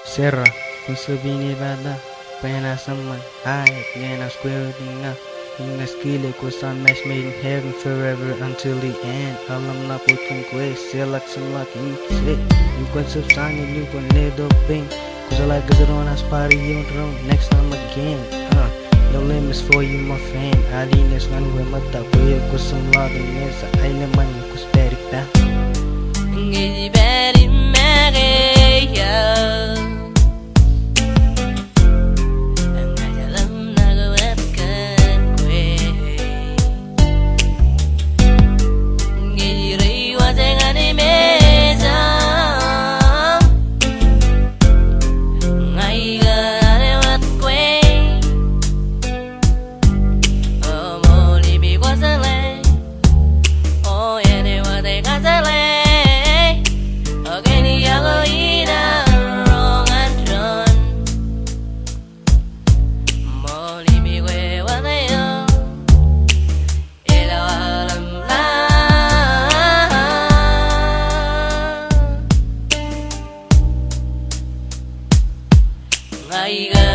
Serra, kusubini bada, pena sama, I, gana square dinga, inga skile ko sa match made in heaven forever until the end. Alam na po kung kwe, selak sa laking se. Yung kwan subsanya, yung kwan nedo ping. Kusala gazaron as pari yung drone, next time again. No limits for you, my friend. Alinas ngan we mata, kuya ko sa laging mesa, ay naman yung kusperi pa. Nghĩ về đi mẹ ghê giờ ngày giờ lắm na go ép cơn quê nghĩ đi qua sẽ ngã đi mẹ giờ ngày giờ để mất quê mồ đi bị quá sợ lệ yeah để qua để ngã sợ lệ ngày